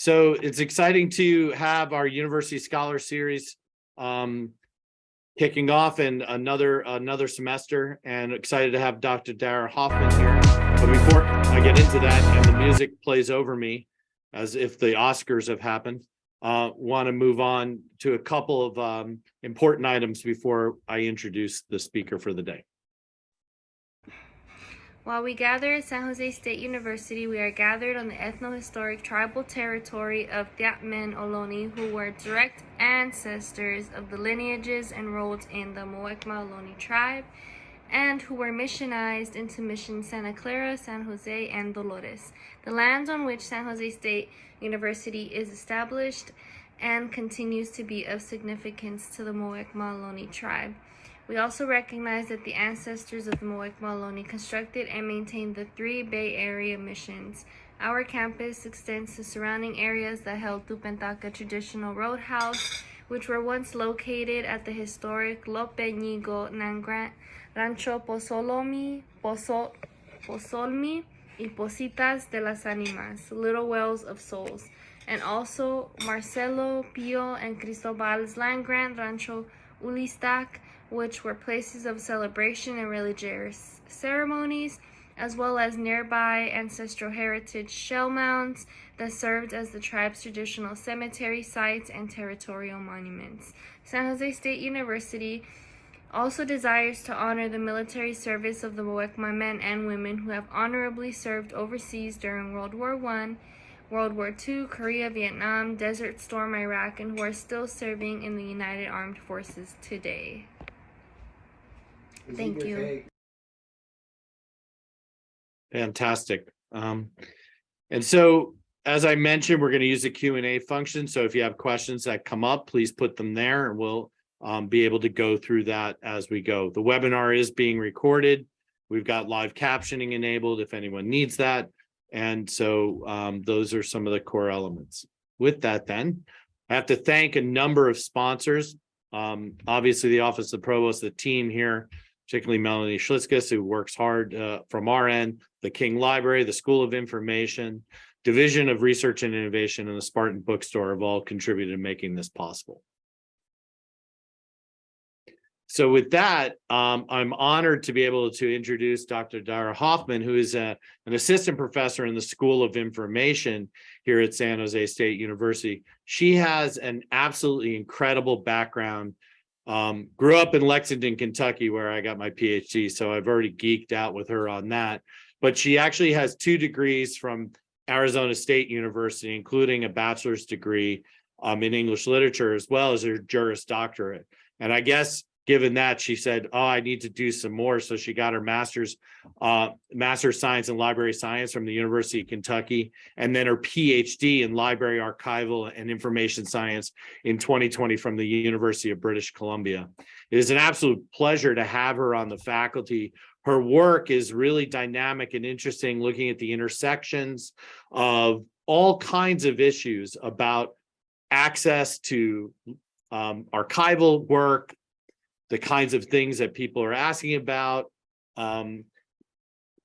So it's exciting to have our University Scholar Series kicking off in another semester, and excited to have Dr. Darra Hofman here. But before I get into that and the music plays over me, as if the Oscars have happened, want to move on to a couple of important items before I introduce the speaker for the day. While we gather at San Jose State University, we are gathered on the ethno-historic tribal territory of Tiatmen Ohlone, who were direct ancestors of the lineages enrolled in the Muwekma Ohlone tribe, and who were missionized into Mission Santa Clara, San Jose, and Dolores, the lands on which San Jose State University is established and continues to be of significance to the Muwekma Ohlone tribe. We also recognize that the ancestors of the Muwekma Ohlone constructed and maintained the 3 Bay Area missions. Our campus extends to surrounding areas that held Tupentaka Traditional Roadhouse, which were once located at the historic Lopeñigo Nangran Rancho Pozolmi y Positas de las Animas, Little Wells of Souls, and also Marcelo, Pio, and Cristobal's land grant Rancho Ulistac, which were places of celebration and religious ceremonies, as well as nearby ancestral heritage shell mounds that served as the tribe's traditional cemetery sites and territorial monuments. San Jose State University also desires to honor the military service of the Muwekma men and women who have honorably served overseas during World War I, World War II, Korea, Vietnam, Desert Storm, Iraq, and who are still serving in the United Armed Forces today. Thank you. Fantastic. And so, as I mentioned, we're going to use the Q&A function. So if you have questions that come up, please put them there, and we'll be able to go through that as we go. The webinar is being recorded. We've got live captioning enabled if anyone needs that. And so those are some of the core elements. With that, then, I have to thank a number of sponsors. Obviously, the Office of the Provost, the team here, particularly Melanie Schlitzkis, who works hard from our end, the King Library, the School of Information, Division of Research and Innovation, and the Spartan Bookstore have all contributed to making this possible. So with that, I'm honored to be able to introduce Dr. Darra Hofman, who is an assistant professor in the School of Information here at San Jose State University. She has an absolutely incredible background. Grew up in Lexington, Kentucky, where I got my PhD, so I've already geeked out with her on that. But she actually has 2 degrees from Arizona State University, including a bachelor's degree in English literature, as well as her Juris Doctorate. And I guess given that, she said, oh, I need to do some more. So she got her master's science in library science from the University of Kentucky, and then her PhD in library archival and information science in 2020 from the University of British Columbia. It is an absolute pleasure to have her on the faculty. Her work is really dynamic and interesting, looking at the intersections of all kinds of issues about access to archival work, the kinds of things that people are asking about,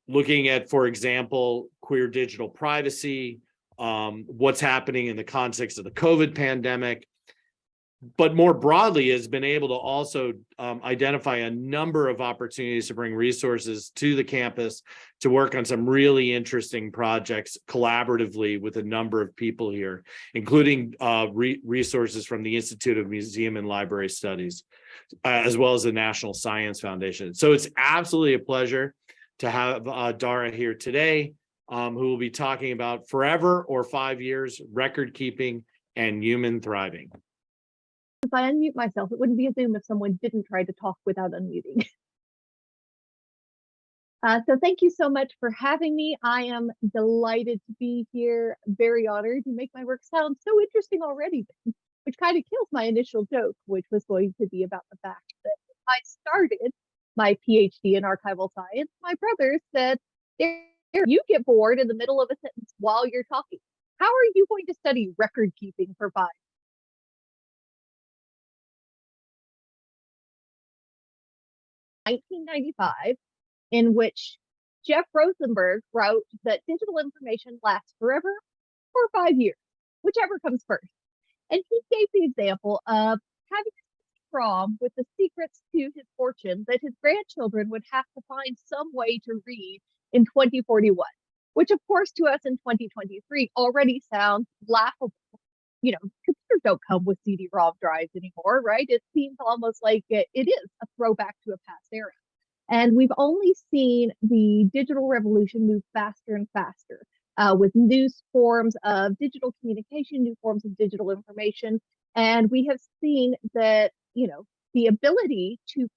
looking at, for example, queer digital privacy, what's happening in the context of the COVID pandemic, but more broadly has been able to also identify a number of opportunities to bring resources to the campus to work on some really interesting projects collaboratively with a number of people here, including resources from the Institute of Museum and Library Studies, as well as the National Science Foundation. So it's absolutely a pleasure to have Darra here today, who will be talking about forever or 5 years, record keeping, and human thriving. If I unmute myself, it wouldn't be a Zoom if someone didn't try to talk without unmuting. So thank you so much for having me. I am delighted to be here, very honored. You make my work sound so interesting already, which kind of kills my initial joke, which was going to be about the fact that I started my PhD in archival science. My brother said, you get bored in the middle of a sentence while you're talking. How are you going to study record keeping for 5 1995, in which Jeff Rothenberg wrote that digital information lasts forever or 5 years. whichever comes first. And he gave the example of having a ROM with the secrets to his fortune that his grandchildren would have to find some way to read in 2041, which of course to us in 2023 already sounds laughable. You know, computers don't come with CD-ROM drives anymore, right? It seems almost like it is a throwback to a past era. And we've only seen the digital revolution move faster and faster with new forms of digital communication, new forms of digital information. And we have seen that, you know, the ability to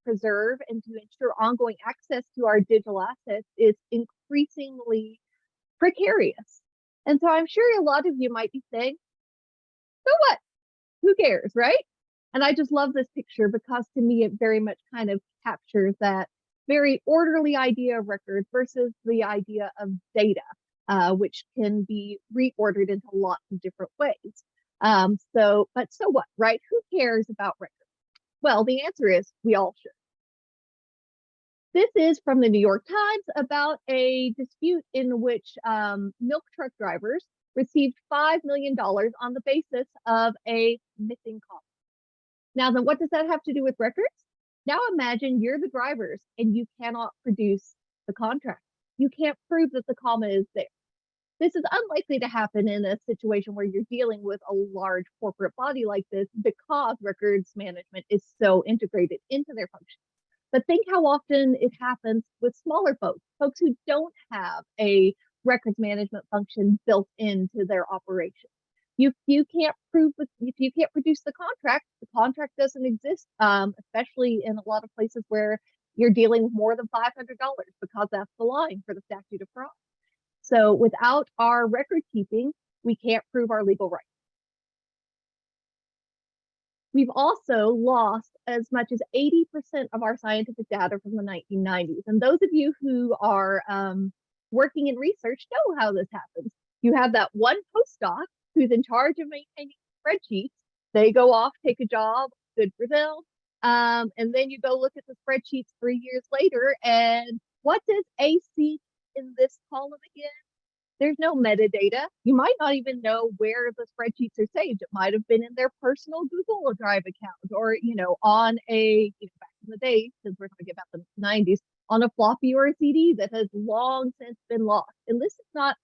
preserve and to ensure ongoing access to our digital assets is increasingly precarious. And so I'm sure a lot of you might be saying, so what? Who cares, right? And I just love this picture because to me, it very much kind of captures that very orderly idea of records versus the idea of data, which can be reordered into lots of different ways. But so what, right? Who cares about records? Well, the answer is we all should. This is from the New York Times about a dispute in which milk truck drivers received $5 million on the basis of a missing comma. Now, then what does that have to do with records? Now imagine you're the drivers and you cannot produce the contract. You can't prove that the comma is there. This is unlikely to happen in a situation where you're dealing with a large corporate body like this because records management is so integrated into their function. But think how often it happens with smaller folks who don't have a records management function built into their operation. You can't prove if you can't produce the contract doesn't exist, especially in a lot of places where you're dealing with more than $500 because that's the line for the statute of frauds. So without our record keeping, we can't prove our legal rights. We've also lost as much as 80% of our scientific data from the 1990s. And those of you who are working in research know how this happens. You have that one postdoc who's in charge of maintaining spreadsheets. They go off, take a job, good for them. And then you go look at the spreadsheets 3 years later, and what does AC in this column again? There's no metadata. You might not even know where the spreadsheets are saved. It might have been in their personal Google Drive account or, you know, on a, back in the day, since we're talking about the 90s, on a floppy or a CD that has long since been lost. And this is not,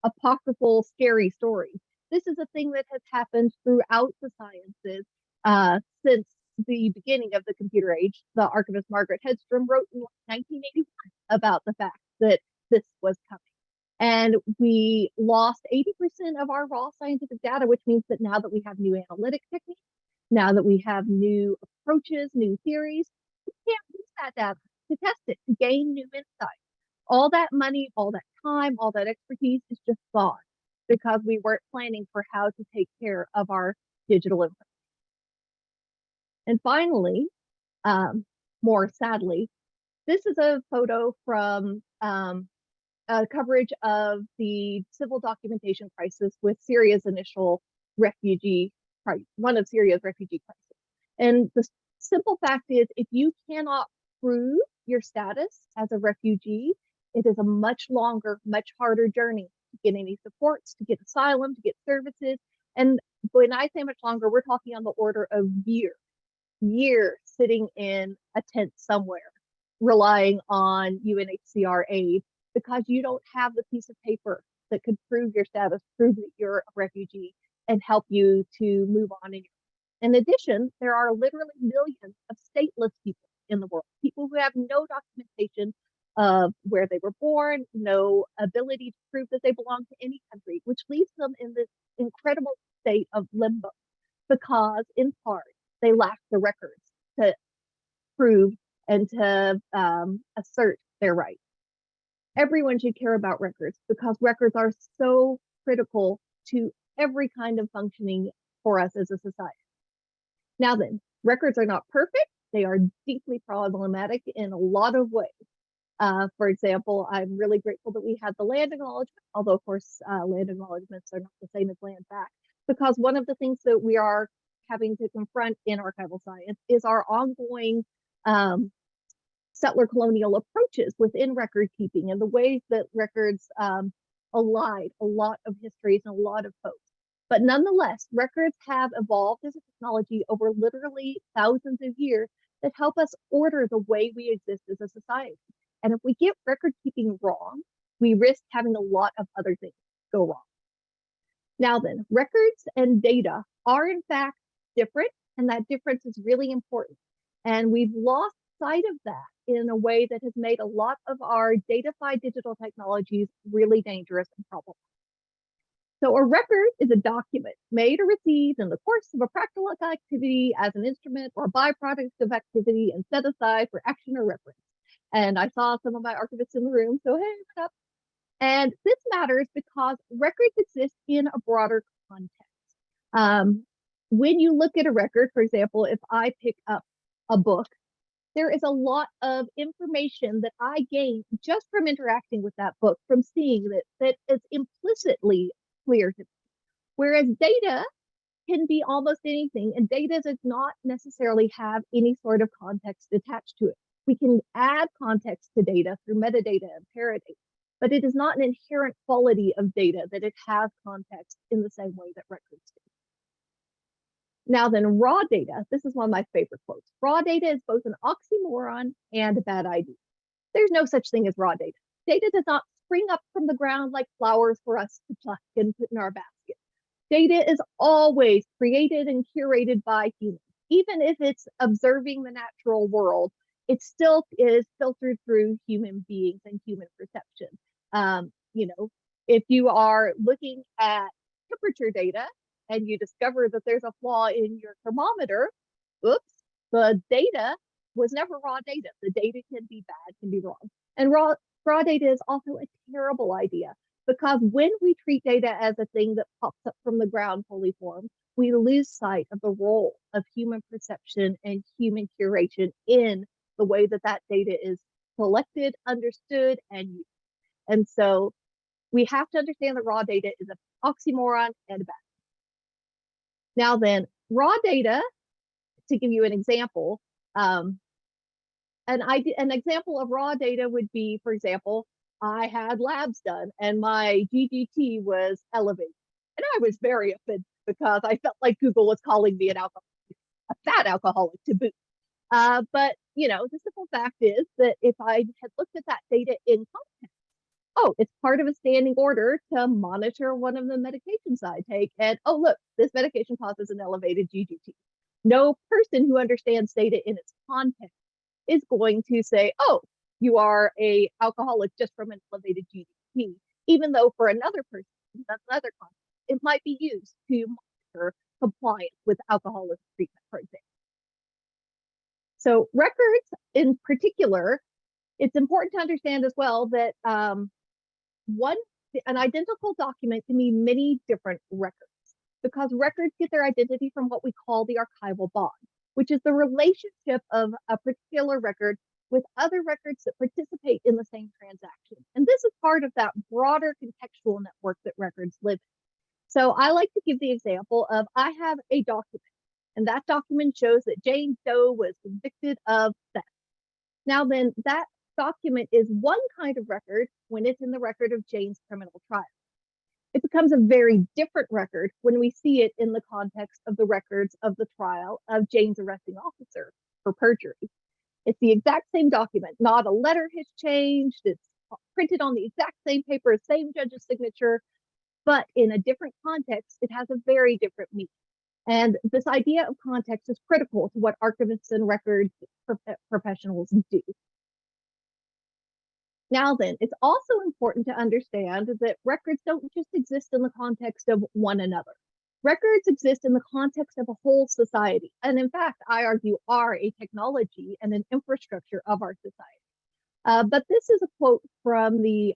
apocryphal, scary story. This is a thing that has happened throughout the sciences since the beginning of the computer age. The archivist Margaret Hedstrom wrote in 1981 about the fact that this was coming. And we lost 80% of our raw scientific data, which means that now that we have new analytic techniques, now that we have new approaches, new theories, we can't use that data to test it, to gain new insight. All that money, all that time, all that expertise is just gone because we weren't planning for how to take care of our digital information. And finally, more sadly, this is a photo from coverage of the civil documentation crisis with Syria's initial refugee crisis, one of Syria's refugee crises. And the simple fact is, if you cannot prove your status as a refugee, it is a much longer, much harder journey to get any supports, to get asylum, to get services. And when I say much longer, we're talking on the order of years sitting in a tent somewhere, relying on UNHCR aid, because you don't have the piece of paper that could prove your status, prove that you're a refugee, and help you to move on. In addition, there are literally millions of stateless people in the world, people who have no documentation of where they were born, no ability to prove that they belong to any country, which leaves them in this incredible state of limbo because, in part, they lack the records to prove and to assert their rights. Everyone should care about records because records are so critical to every kind of functioning for us as a society. Now then, records are not perfect. They are deeply problematic in a lot of ways. For example, I'm really grateful that we had the land acknowledgement, although of course land acknowledgements are not the same as land back, because one of the things that we are having to confront in archival science is our ongoing settler colonial approaches within record keeping and the ways that records allied a lot of histories and a lot of folks. But nonetheless, records have evolved as a technology over literally thousands of years that help us order the way we exist as a society. And if we get record keeping wrong, we risk having a lot of other things go wrong. Now then, records and data are in fact different, and that difference is really important. And we've lost sight of that in a way that has made a lot of our datafied digital technologies really dangerous and problematic. So a record is a document made or received in the course of a practical activity as an instrument or byproduct of activity and set aside for action or reference. And I saw some of my archivists in the room, so hey, what's up? And this matters because records exist in a broader context. When you look at a record, for example, if I pick up a book, there is a lot of information that I gain just from interacting with that book, from seeing that is implicitly clear to me. Whereas data can be almost anything, and data does not necessarily have any sort of context attached to it. We can add context to data through metadata and paradata, but it is not an inherent quality of data that it has context in the same way that records do. Now then, raw data, this is one of my favorite quotes. Raw data is both an oxymoron and a bad idea. There's no such thing as raw data. Data does not spring up from the ground like flowers for us to pluck and put in our basket. Data is always created and curated by humans. Even if it's observing the natural world, it still is filtered through human beings and human perception. If you are looking at temperature data and you discover that there's a flaw in your thermometer, oops, the data was never raw data. The data can be bad, can be wrong. And raw data is also a terrible idea, because when we treat data as a thing that pops up from the ground fully formed, we lose sight of the role of human perception and human curation in the way that data is collected, understood, and used. And so we have to understand that raw data is an oxymoron and a bad. Now then, raw data, to give you an example, an example of raw data would be, for example, I had labs done and my GGT was elevated. And I was very offended because I felt like Google was calling me a fat alcoholic to boot. But, the simple fact is that if I had looked at that data in context, it's part of a standing order to monitor one of the medications I take. And, look, this medication causes an elevated GGT. No person who understands data in its context is going to say, you are a alcoholic just from an elevated GDP, even though for another person, that's another context, it might be used to monitor compliance with alcoholism treatment, for example. So records in particular, it's important to understand as well that an identical document can mean many different records, because records get their identity from what we call the archival bond, which is the relationship of a particular record with other records that participate in the same transaction. And this is part of that broader contextual network that records live in. So I like to give the example of, I have a document, and that document shows that Jane Doe was convicted of theft. Now then, that document is one kind of record when it's in the record of Jane's criminal trial. It becomes a very different record when we see it in the context of the records of the trial of Jane's arresting officer for perjury. It's the exact same document, not a letter has changed, it's printed on the exact same paper, same judge's signature, but in a different context, it has a very different meaning. And this idea of context is critical to what archivists and records professionals do. Now then, it's also important to understand that records don't just exist in the context of one another. Records exist in the context of a whole society. And in fact, I argue, are a technology and an infrastructure of our society. But this is a quote from the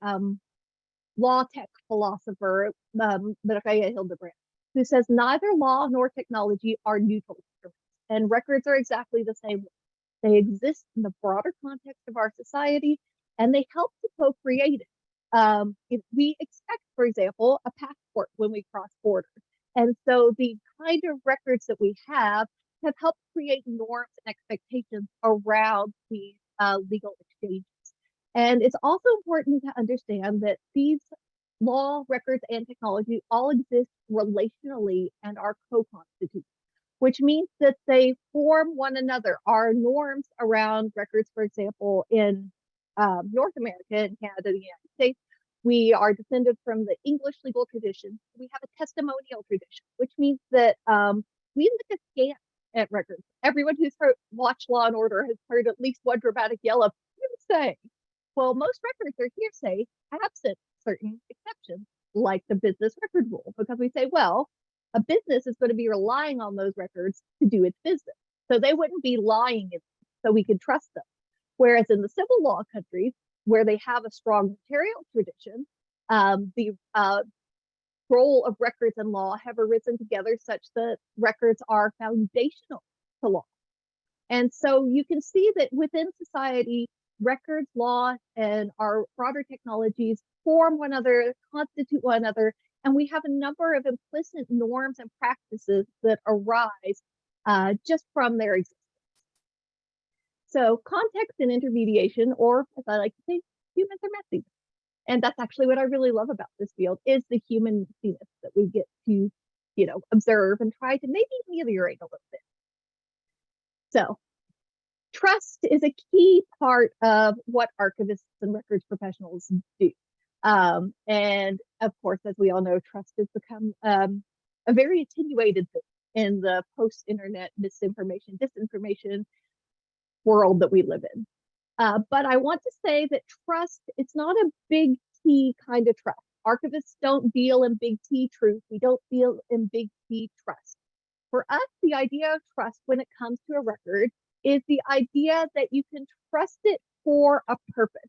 law tech philosopher, Berkaya Hildebrand, who says, "Neither law nor technology are neutral instruments, and records are exactly the same way. They exist in the broader context of our society, and they help to co-create it. If we expect, for example, a passport when we cross borders. And so the kind of records that we have helped create norms and expectations around these legal exchanges. And it's also important to understand that these law, records, and technology all exist relationally and are co-constituted, which means that they form one another. Our norms around records, for example, in North America and Canada and the United States, we are descended from the English legal tradition. We have a testimonial tradition, which means that we look askance at records. Everyone who's watched Law and Order has heard at least one dramatic yell of hearsay. Well, most records are hearsay, absent certain exceptions, like the business record rule, because we say, well, a business is going to be relying on those records to do its business. So they wouldn't be lying, so we can trust them. Whereas in the civil law countries, where they have a strong notarial tradition, the role of records and law have arisen together such that records are foundational to law. And so you can see that within society, records, law, and our broader technologies form one another, constitute one another, and we have a number of implicit norms and practices that arise just from their existence. So context and intermediation, or as I like to say, humans are messy. And that's actually what I really love about this field, is the human messiness that we get to, observe and try to maybe ameliorate a little bit. So trust is a key part of what archivists and records professionals do. And of course, as we all know, trust has become a very attenuated thing in the post-internet misinformation, disinformation world that we live in. But I want to say that trust, it's not a big T kind of trust. Archivists don't deal in big T truth. We don't deal in big T trust. For us, the idea of trust when it comes to a record is the idea that you can trust it for a purpose.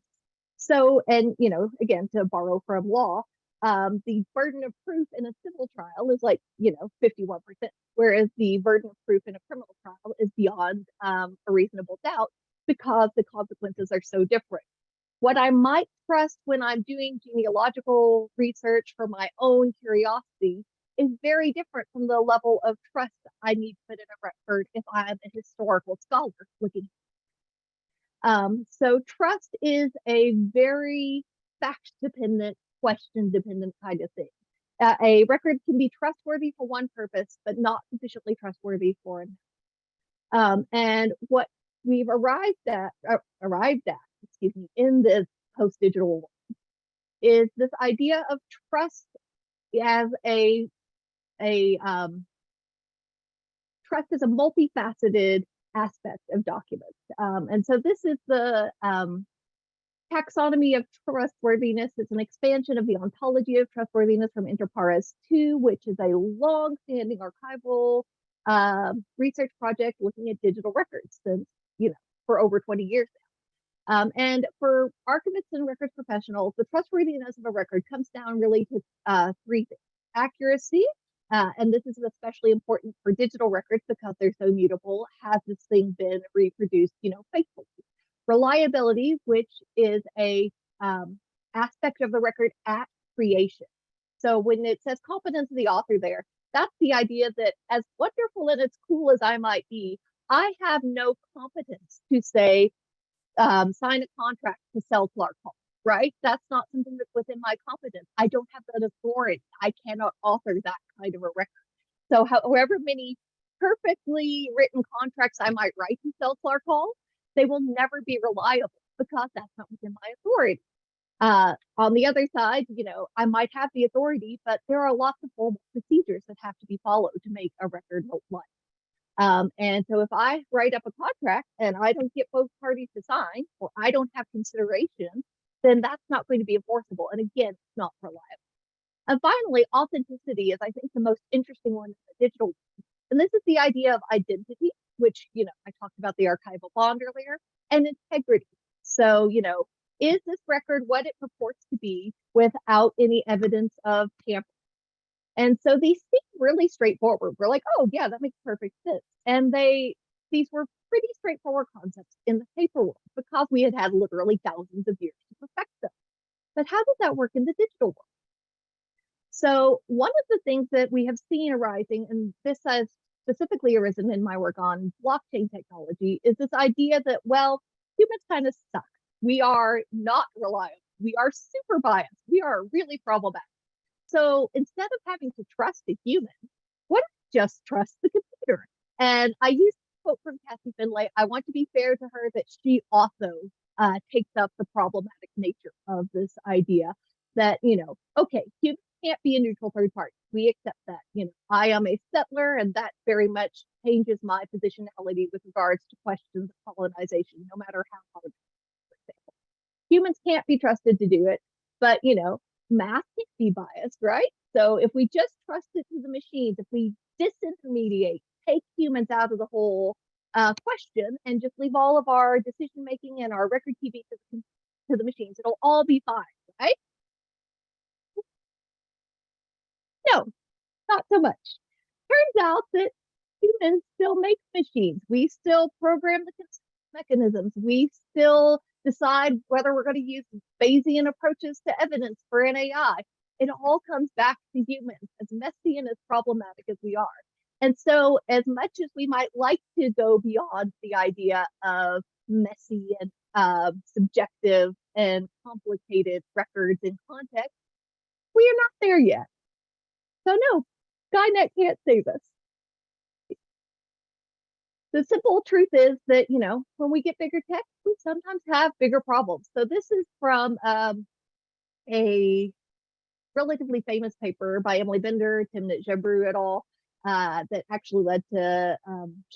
So, and again, to borrow from law, the burden of proof in a civil trial is like, 51%, whereas the burden of proof in a criminal trial is beyond a reasonable doubt because the consequences are so different. What I might trust when I'm doing genealogical research for my own curiosity is very different from the level of trust I need to put in a record if I'm a historical scholar looking. So trust is a very fact-dependent, question-dependent kind of thing. A record can be trustworthy for one purpose, but not sufficiently trustworthy for another. And what we've arrived at, in this post-digital world is this idea of trust as trust is a multifaceted aspect of documents. And so this is the taxonomy of trustworthiness. It's an expansion of the ontology of trustworthiness from Inter Pares 2, which is a long-standing archival research project looking at digital records since, for over 20 years now. And for archivists and records professionals, the trustworthiness of a record comes down really to three things: accuracy, and this is especially important for digital records because they're so mutable. Has this thing been reproduced, faithfully? Reliability, which is a aspect of the record at creation. So when it says competence of the author there, that's the idea that as wonderful and as cool as I might be, I have no competence to say, sign a contract to sell Clark Hall, right? That's not something that's within my competence. I don't have that authority. I cannot author that kind of a record. So however many perfectly written contracts I might write to sell Clark Hall, they will never be reliable because that's not within my authority. On the other side, I might have the authority, but there are lots of formal procedures that have to be followed to make a record look like. And so if I write up a contract and I don't get both parties to sign, or I don't have consideration, then that's not going to be enforceable. And again, it's not reliable. And finally, authenticity is, I think, the most interesting one in the digital world. And this is the idea of identity, which, I talked about the archival bond earlier, and integrity. So, is this record what it purports to be without any evidence of tampering? And so these seem really straightforward. We're like, oh yeah, that makes perfect sense. And these were pretty straightforward concepts in the paper world because we had literally thousands of years to perfect them. But how does that work in the digital world? So one of the things that we have seen arising, and this has specifically arisen in my work on blockchain technology, is this idea that, well, humans kind of suck. We are not reliable. We are super biased. We are really problematic. So instead of having to trust a human, what if we just trust the computer? And I use a quote from Kathy Finlay. I want to be fair to her that she also takes up the problematic nature of this idea that, okay, humans can't be a neutral third party. We accept that. I am a settler, and that very much changes my positionality with regards to questions of colonization, no matter how hard, for example. Humans can't be trusted to do it, but math can't be biased, right? So if we just trust it to the machines, if we disintermediate, take humans out of the whole question and just leave all of our decision making and our record keeping to the machines, it'll all be fine, right? No, not so much. Turns out that humans still make machines. We still program the mechanisms. We still decide whether we're going to use Bayesian approaches to evidence for an AI. It all comes back to humans, as messy and as problematic as we are. And so as much as we might like to go beyond the idea of messy and subjective and complicated records in context, we are not there yet. So no, Skynet can't save us. The simple truth is that, when we get bigger tech, we sometimes have bigger problems. So this is from a relatively famous paper by Emily Bender, Timnit Gebru et al. That actually led to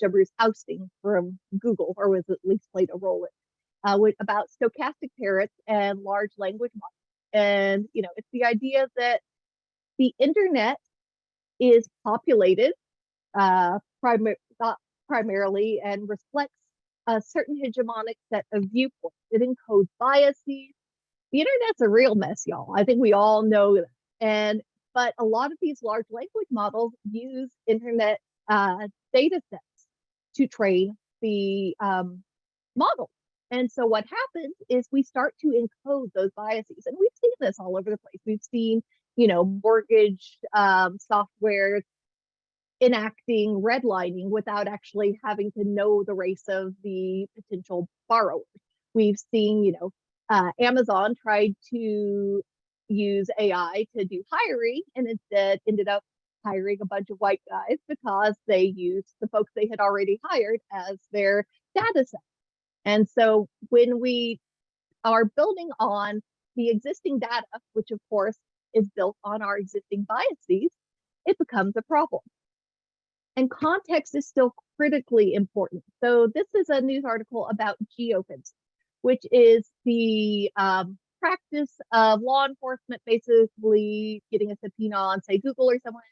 Gebru's ousting from Google, or was at least played a role in, about stochastic parrots and large language models. And, it's the idea that the internet is populated not primarily and reflects a certain hegemonic set of viewpoints. It encodes biases. The internet's a real mess, y'all. I think we all know that. But a lot of these large language models use internet data sets to train the model. And so what happens is we start to encode those biases. And we've seen this all over the place. We've seen, mortgage software enacting redlining without actually having to know the race of the potential borrowers. We've seen, Amazon tried to use AI to do hiring and instead ended up hiring a bunch of white guys because they used the folks they had already hired as their data set. And so when we are building on the existing data, which of course is built on our existing biases, it becomes a problem. And context is still critically important. So this is a news article about geofencing, which is the practice of law enforcement basically getting a subpoena on, say, Google or someone,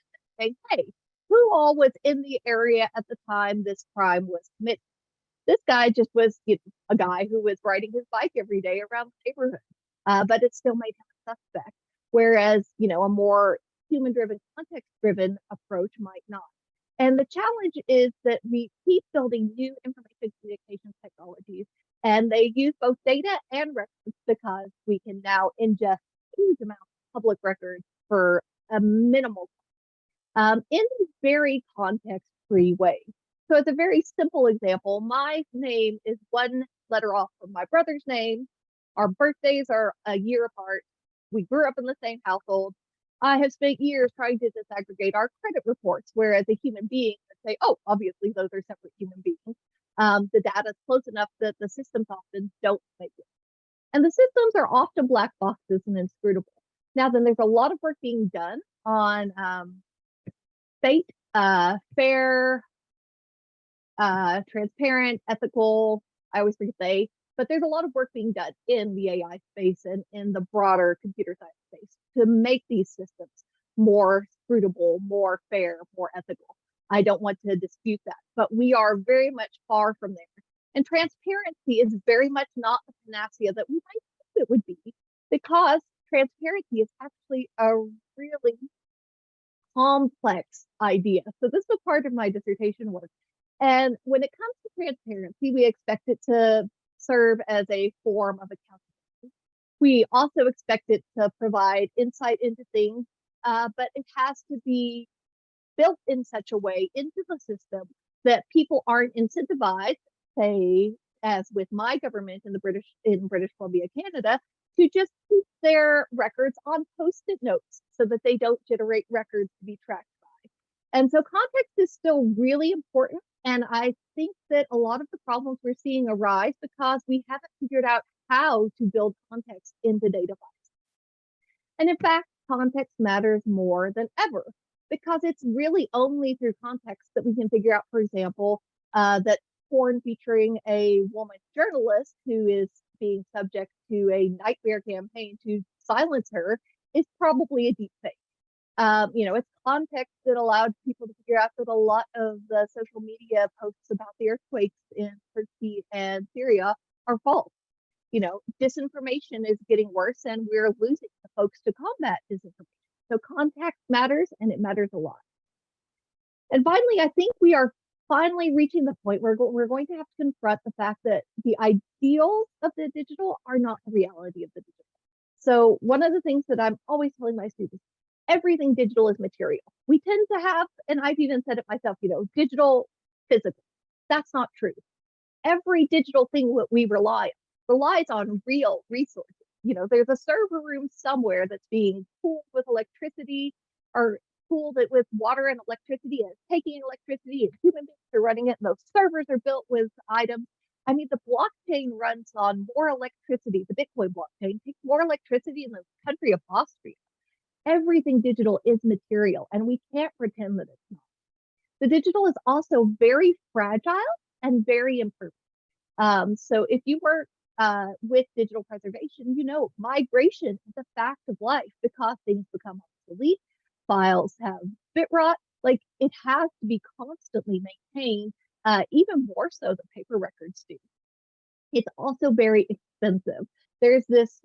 saying, hey, who all was in the area at the time this crime was committed? This guy just was a guy who was riding his bike every day around the neighborhood, but it still made him a suspect. Whereas, a more human-driven, context-driven approach might not. And the challenge is that we keep building new information communications technologies, and they use both data and records because we can now ingest huge amounts of public records for a minimal in these very context-free ways. So as a very simple example, my name is one letter off from my brother's name. Our birthdays are a year apart. We grew up in the same household. I have spent years trying to disaggregate our credit reports, whereas a human being would say, oh, obviously those are separate human beings. The data is close enough that the systems often don't make it. And the systems are often black boxes and inscrutable. Now, then there's a lot of work being done on fair, transparent, ethical, I always forget they, but there's a lot of work being done in the AI space and in the broader computer science space to make these systems more scrutable, more fair, more ethical. I don't want to dispute that, but we are very much far from there. And transparency is very much not the panacea that we might think it would be, because transparency is actually a really complex idea. So this was part of my dissertation work. And when it comes to transparency, we expect it to serve as a form of accountability. We also expect it to provide insight into things, but it has to be built in such a way into the system that people aren't incentivized, say, as with my government in British Columbia, Canada, to just keep their records on post-it notes so that they don't generate records to be tracked by. And so context is still really important. And I think that a lot of the problems we're seeing arise because we haven't figured out how to build context into data files. And in fact, context matters more than ever because it's really only through context that we can figure out, for example, that porn featuring a woman journalist who is being subject to a nightmare campaign to silence her is probably a deep fake. It's context that allowed people to figure out that a lot of the social media posts about the earthquakes in Turkey and Syria are false. Disinformation is getting worse and we're losing the folks to combat disinformation. So context matters and it matters a lot. And finally, I think we are finally reaching the point where we're going to have to confront the fact that the ideals of the digital are not the reality of the digital. So one of the things that I'm always telling my students, everything digital is material. We tend to have, and I've even said it myself, digital, physical. That's not true. Every digital thing that we relies on real resources. There's a server room somewhere that's being cooled with electricity or cooled it with water and electricity and taking electricity and human beings are running it. And those servers are built with items. I mean, the blockchain runs on more electricity. The Bitcoin blockchain takes more electricity in the country of Austria. Everything digital is material, and we can't pretend that it's not. The digital is also very fragile and very imperfect. So if you work with digital preservation, migration is a fact of life because things become obsolete. Files have bit rot. Like it has to be constantly maintained, even more so than paper records do. It's also very expensive. There's this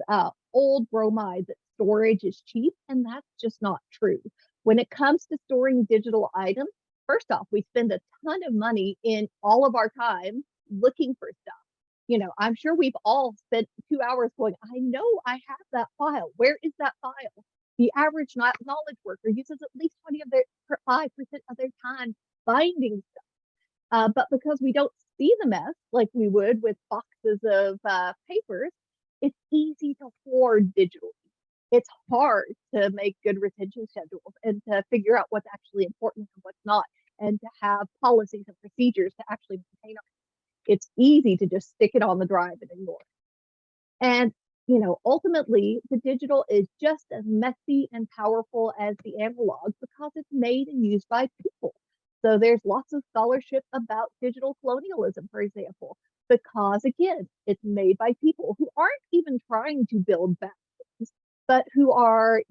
old bromide that storage is cheap, and that's just not true. When it comes to storing digital items, first off, we spend a ton of money in all of our time looking for stuff. I'm sure we've all spent 2 hours going, I know I have that file. Where is that file? The average knowledge worker uses at least 5% of their time finding stuff. But because we don't see the mess like we would with boxes of papers, it's easy to hoard digitally. It's hard to make good retention schedules and to figure out what's actually important and what's not, and to have policies and procedures to actually maintain our. It's easy to just stick it on the drive and ignore it. And, ultimately, the digital is just as messy and powerful as the analog because it's made and used by people. So there's lots of scholarship about digital colonialism, for example, because, again, it's made by people who aren't even trying to build bad things, but who are,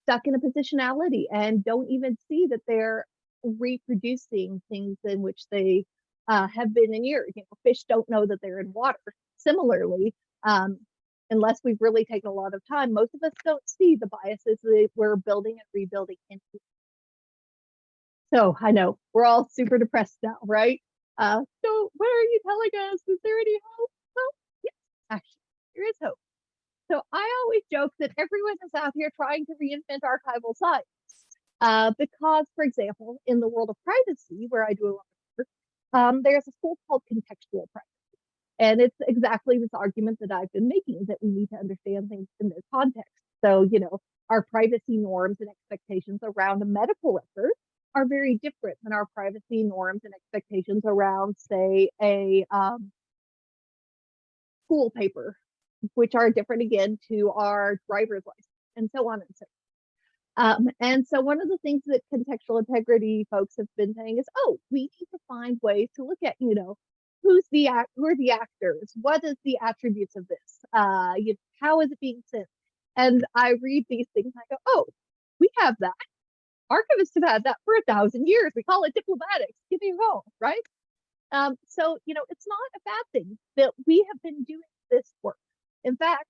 stuck in a positionality and don't even see that they're reproducing things in which they have been in years. Fish don't know that they're in water. Similarly, unless we've really taken a lot of time, most of us don't see the biases that we're building and rebuilding into. So I know we're all super depressed now, right? So what are you telling us? Is there any hope? Well, yes, actually, there is hope. So I always joke that everyone is out here trying to reinvent archival science. Because, for example, in the world of privacy, where I do a lot of work, there's a school called contextual privacy. And it's exactly this argument that I've been making, that we need to understand things in their context. So, our privacy norms and expectations around a medical record are very different than our privacy norms and expectations around, say, a school paper, which are different again to our driver's license, and so on and so forth. And so one of the things that contextual integrity folks have been saying is, we need to find ways to look at, who are the actors? What is the attributes of this? How is it being sent? And I read these things and I go, we have that. Archivists have had that for 1,000 years. We call it diplomatics. Give me a call, right? So, it's not a bad thing that we have been doing this work. In fact,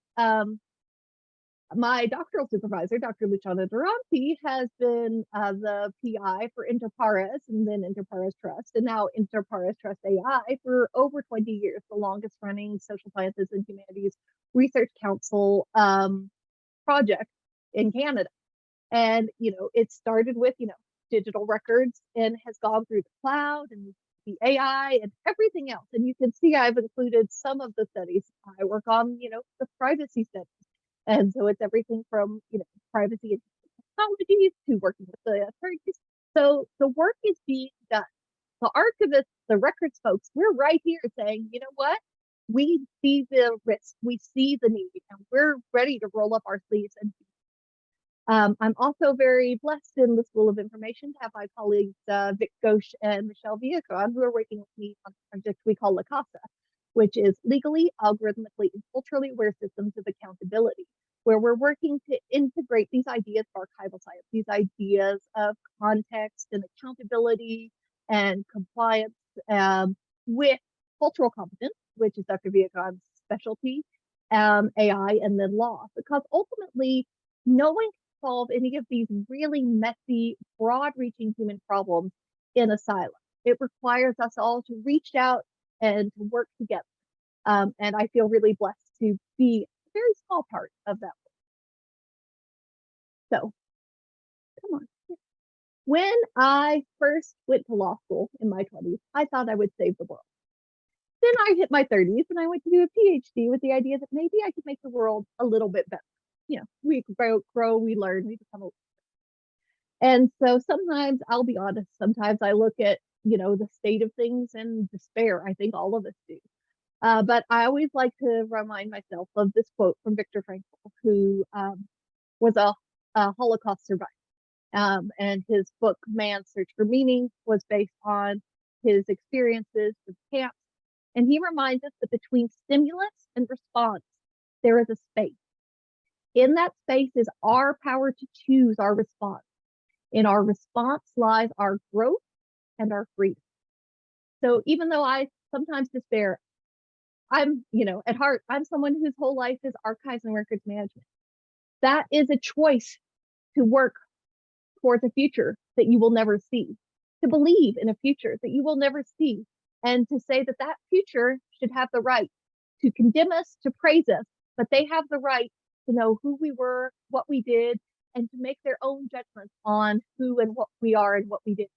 my doctoral supervisor, Dr. Luciana Durante, has been the PI for Interpares and then Interpares Trust, and now Interpares Trust AI for over 20 years, the longest running social sciences and humanities research council project in Canada. And, it started with, digital records and has gone through the cloud and, the AI and everything else. And you can see I've included some of the studies. I work on, the privacy studies. And so it's everything from, privacy and technologies to working with the authorities. So the work is being done. The archivists, the records folks, we're right here saying, you know what? We see the risk, we see the need, and we're ready to roll up our sleeves. And I'm also very blessed in the School of Information to have my colleagues Vic Ghosh and Michelle Viacron, who are working with me on a project we call La Casa, which is legally, algorithmically, and culturally aware systems of accountability, where we're working to integrate these ideas of archival science, these ideas of context and accountability and compliance with cultural competence, which is Dr. Viacron's specialty, AI, and then law. Because ultimately, no one can solve any of these really messy, broad-reaching human problems in a silo. It requires us all to reach out and to work together. And I feel really blessed to be a very small part of that. So, come on. When I first went to law school in my 20s, I thought I would save the world. Then I hit my 30s and I went to do a PhD with the idea that maybe I could make the world a little bit better. We grow, we learn, we become a. And so sometimes, I'll be honest, sometimes I look at, the state of things and despair. I think all of us do. But I always like to remind myself of this quote from Viktor Frankl, who was a Holocaust survivor. And his book, Man's Search for Meaning, was based on his experiences with camps. And he reminds us that between stimulus and response, there is a space. In that space is our power to choose our response. In our response lies our growth and our freedom. So even though I sometimes despair, I'm, at heart, I'm someone whose whole life is archives and records management. That is a choice to work towards a future that you will never see, to believe in a future that you will never see, and to say that that future should have the right to condemn us, to praise us, but they have the right to know who we were, what we did, and to make their own judgments on who and what we are and what we did.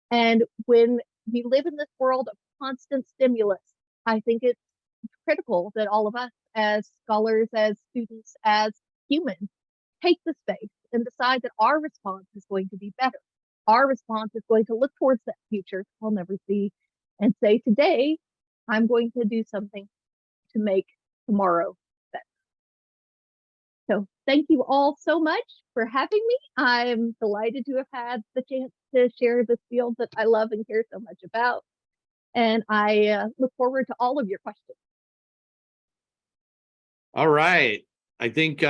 And when we live in this world of constant stimulus, I think it's critical that all of us as scholars, as students, as humans, take the space and decide that our response is going to be better. Our response is going to look towards that future we'll never see and say, today, I'm going to do something to make tomorrow better. So thank you all so much for having me. I'm delighted to have had the chance to share this field that I love and care so much about. And I look forward to all of your questions. All right. I think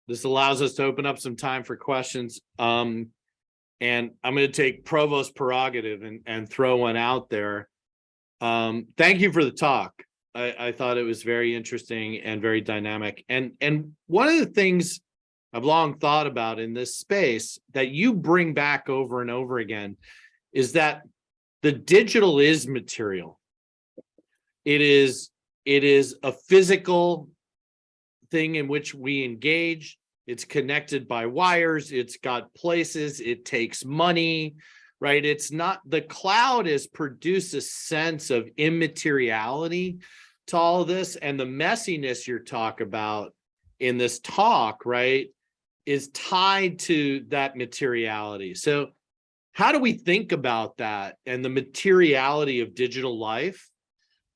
this allows us to open up some time for questions. And I'm going to take Provost prerogative and throw one out there. Thank you for the talk. I thought it was very interesting and very dynamic. And one of the things I've long thought about in this space that you bring back over and over again is that the digital is material. It is a physical thing in which we engage. It's connected by wires. It's got places. It takes money, right? It's not, the cloud has produced a sense of immateriality to all of this, and the messiness you're talking about in this talk, right, is tied to that materiality. So how do we think about that and the materiality of digital life?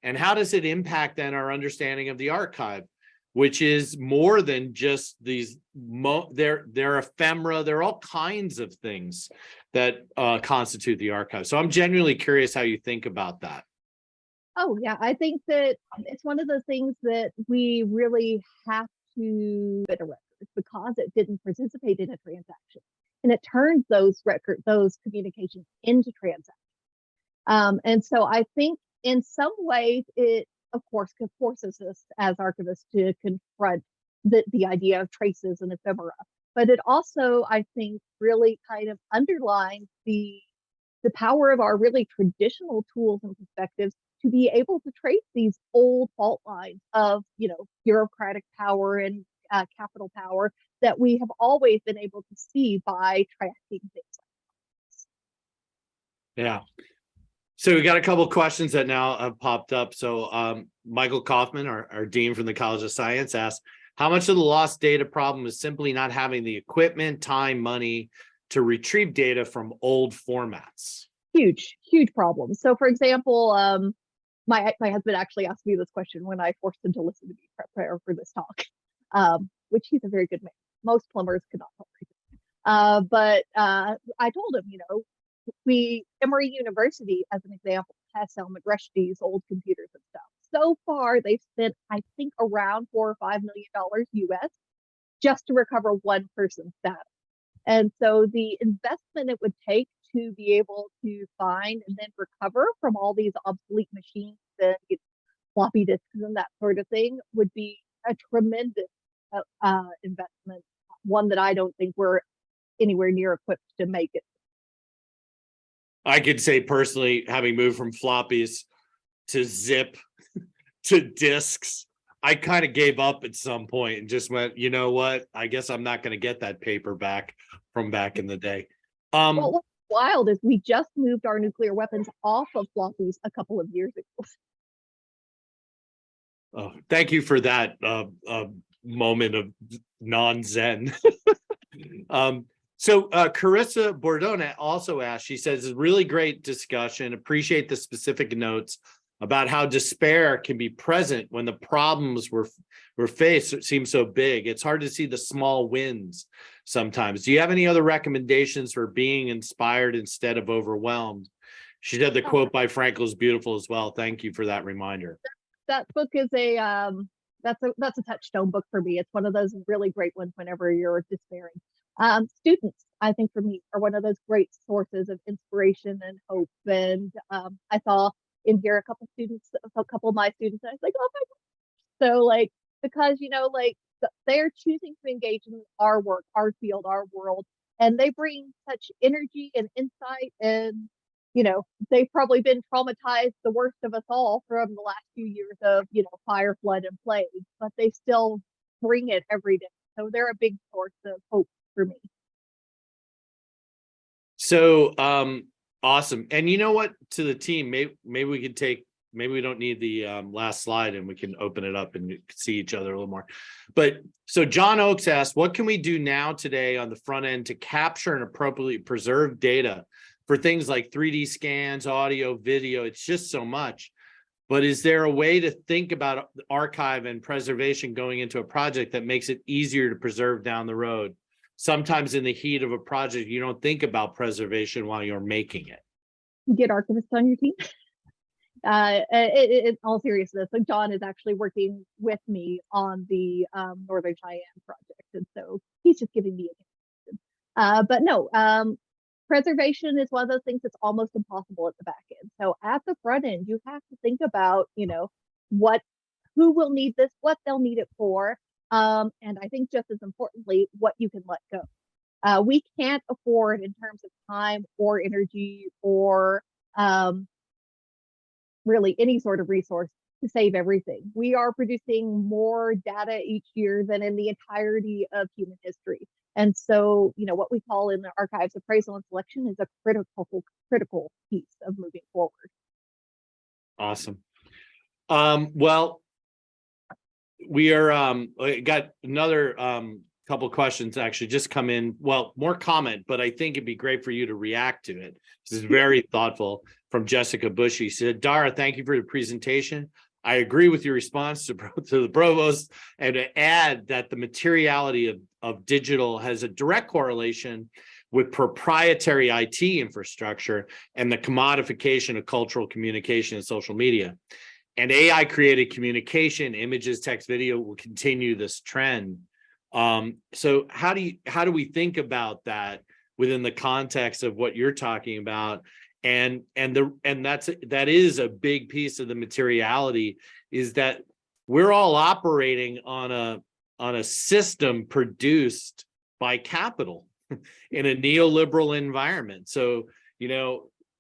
And how does it impact then our understanding of the archive, which is more than just these, they're ephemera, there are all kinds of things that constitute the archive. So I'm genuinely curious how you think about that. Oh, yeah, I think that it's one of those things that we really have to get a record because it didn't participate in a transaction. And it turns those communications into transactions. And so I think in some ways it, of course, forces us as archivists to confront the idea of traces and ephemera. But it also, I think, really kind of underlines the power of our really traditional tools and perspectives to be able to trace these old fault lines of, bureaucratic power and capital power that we have always been able to see by tracking things like this. Yeah. So we got a couple of questions that now have popped up. So Michael Kaufman, our dean from the College of Science, asked, how much of the lost data problem is simply not having the equipment, time, money to retrieve data from old formats? Huge problem. So for example, my husband actually asked me this question when I forced him to listen to me prepare for this talk, which he's a very good man. Most plumbers could not help. But I told him, Emory University, as an example, has Salman Rushdie's old computers and stuff. So far, they've spent, I think, around $4 or $5 million US just to recover one person's data. And so the investment it would take to be able to find and then recover from all these obsolete machines and floppy disks and that sort of thing would be a tremendous investment, one that I don't think we're anywhere near equipped to make it. I could say personally, having moved from floppies to zip to disks, I kind of gave up at some point and just went, you know what? I guess I'm not going to get that paper back from back in the day. Well, what's wild is we just moved our nuclear weapons off of floppies a couple of years ago. Oh, thank you for that moment of non-zen. So Carissa Bordone also asked, she says, it's a really great discussion. Appreciate the specific notes about how despair can be present when the problems we're faced seem so big. It's hard to see the small wins sometimes. Do you have any other recommendations for being inspired instead of overwhelmed? She said the quote by Frankl is beautiful as well. Thank you for that reminder. That book is that's a touchstone book for me. It's one of those really great ones whenever you're despairing. Students, I think for me, are one of those great sources of inspiration and hope. And I saw in here a couple of my students, and I was like, oh my God. So like, because they're choosing to engage in our work, our field, our world, and they bring such energy and insight, and they've probably been traumatized, the worst of us all, from the last few years of fire, flood, and plague, but they still bring it every day. So they're a big source of hope for me. So awesome. And you know what, to the team, maybe we could take, maybe we don't need the last slide and we can open it up and see each other a little more. But so John Oakes asked, what can we do now today on the front end to capture and appropriately preserve data for things like 3D scans, audio, video? It's just so much. But is there a way to think about archive and preservation going into a project that makes it easier to preserve down the road? Sometimes in the heat of a project, you don't think about preservation while you're making it. Get archivists on your team. In all seriousness, so John is actually working with me on the Northern Cheyenne project, and so he's just giving me a but no, preservation is one of those things that's almost impossible at the back end. So at the front end, you have to think about who will need this, what they'll need it for, and I think just as importantly, what you can let go. We can't afford, in terms of time or energy or really any sort of resource, to save everything. We are producing more data each year than in the entirety of human history. And so, what we call in the archives appraisal and selection is a critical piece of moving forward. Awesome. Well, we are got another couple questions actually just come in. Well, more comment, but I think it'd be great for you to react to it. This is very thoughtful, from Jessica Bushy. She said, Darra, thank you for the presentation. I agree with your response to the provost, and to add that the materiality of digital has a direct correlation with proprietary IT infrastructure and the commodification of cultural communication and social media. And AI created communication, images, text, video will continue this trend. So how do we think about that within the context of what you're talking about? And that is a big piece of the materiality, is that we're all operating on a system produced by capital in a neoliberal environment. So,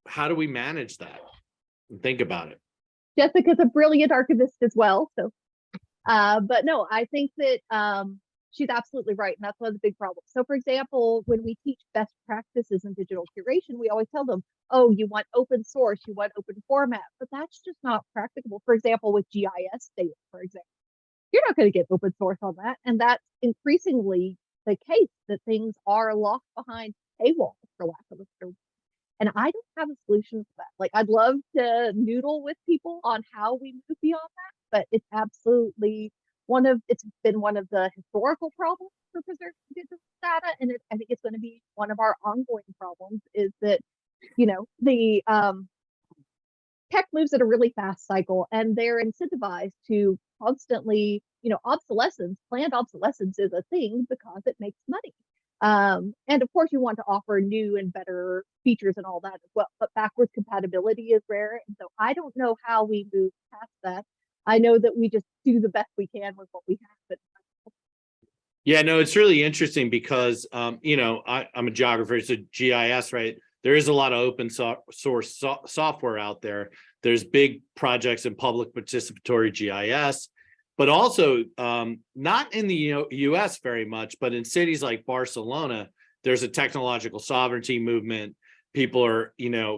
how do we manage that and think about it? Jessica's a brilliant archivist as well. So, but no, I think that she's absolutely right. And that's one of the big problems. So for example, when we teach best practices in digital curation, we always tell them, oh, you want open source, you want open format, but that's just not practicable. For example, with GIS data, for example, you're not going to get open source on that. And that's increasingly the case, that things are locked behind paywalls, for lack of a better word. And I don't have a solution for that. Like, I'd love to noodle with people on how we move beyond that, but it's absolutely it's been one of the historical problems for preserving digital data. And I think it's going to be one of our ongoing problems, is that, the tech moves at a really fast cycle, and they're incentivized to constantly, planned obsolescence is a thing because it makes money. And of course, you want to offer new and better features and all that as well, but backwards compatibility is rare. And so I don't know how we move past that. I know that we just do the best we can with what we have. Yeah, no, it's really interesting because, I'm a geographer, so GIS, right? There is a lot of open source software out there. There's big projects in public participatory GIS, but also not in the US very much, but in cities like Barcelona, there's a technological sovereignty movement. People are,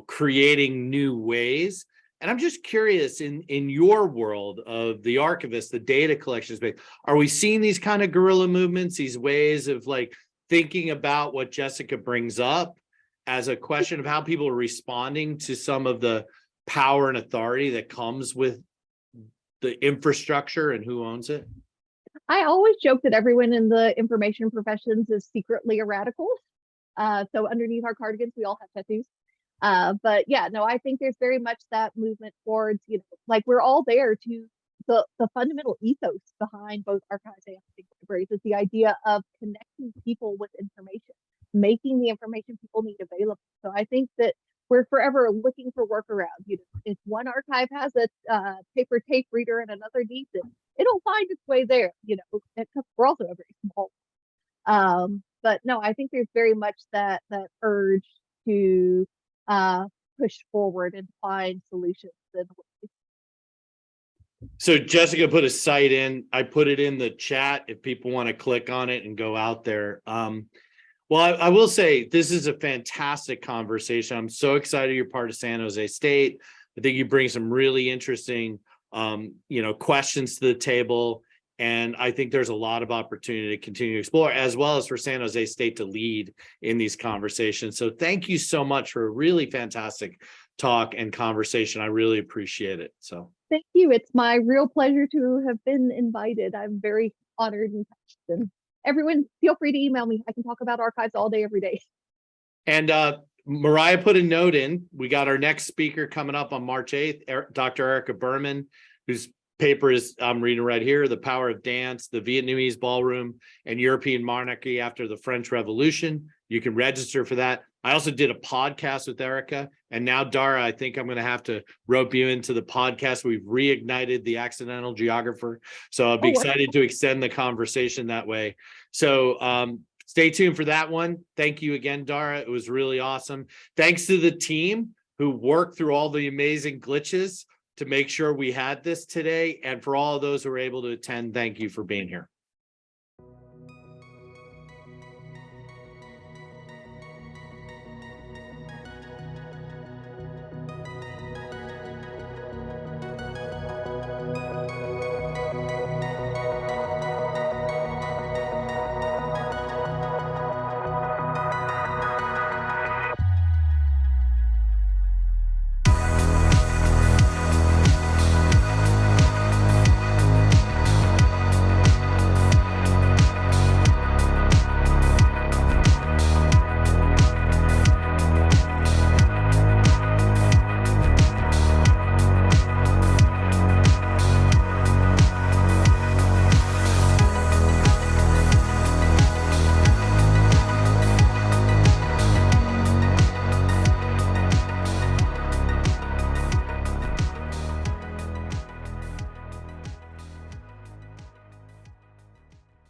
creating new ways. And I'm just curious, in your world of the archivist, the data collection space, are we seeing these kind of guerrilla movements, these ways of like thinking about what Jessica brings up as a question of how people are responding to some of the power and authority that comes with the infrastructure and who owns it? I always joke that everyone in the information professions is secretly a radical. So underneath our cardigans, we all have tattoos. But yeah, no, I think there's very much that movement towards, like, we're all there to the fundamental ethos behind both archives and libraries is the idea of connecting people with information, making the information people need available. So I think that we're forever looking for workarounds. If one archive has a paper tape reader and another needs it, it'll find its way there, because we're also a very small. But no, I think there's very much that urge to push forward and find solutions and ways. So Jessica put a site in. I put it in the chat if people want to click on it and go out there. Well, I will say this is a fantastic conversation. I'm so excited you're part of San Jose State. I think you bring some really interesting, questions to the table. And I think there's a lot of opportunity to continue to explore, as well as for San Jose State to lead in these conversations. So thank you so much for a really fantastic talk and conversation. I really appreciate it. So thank you. It's my real pleasure to have been invited. I'm very honored and touched. And everyone, feel free to email me. I can talk about archives all day, every day. And Mariah put a note in. We got our next speaker coming up on March 8th, Dr. Erica Berman, whose paper is, I'm reading right here, The Power of Dance, the Vietnamese Ballroom, and European Monarchy After the French Revolution. You can register for that. I also did a podcast with Erica, and now Darra, I think I'm going to have to rope you into the podcast. We've reignited the accidental geographer, so I'll be excited to extend the conversation that way. So stay tuned for that one. Thank you again, Darra. It was really awesome. Thanks to the team who worked through all the amazing glitches to make sure we had this today. And for all of those who were able to attend, thank you for being here.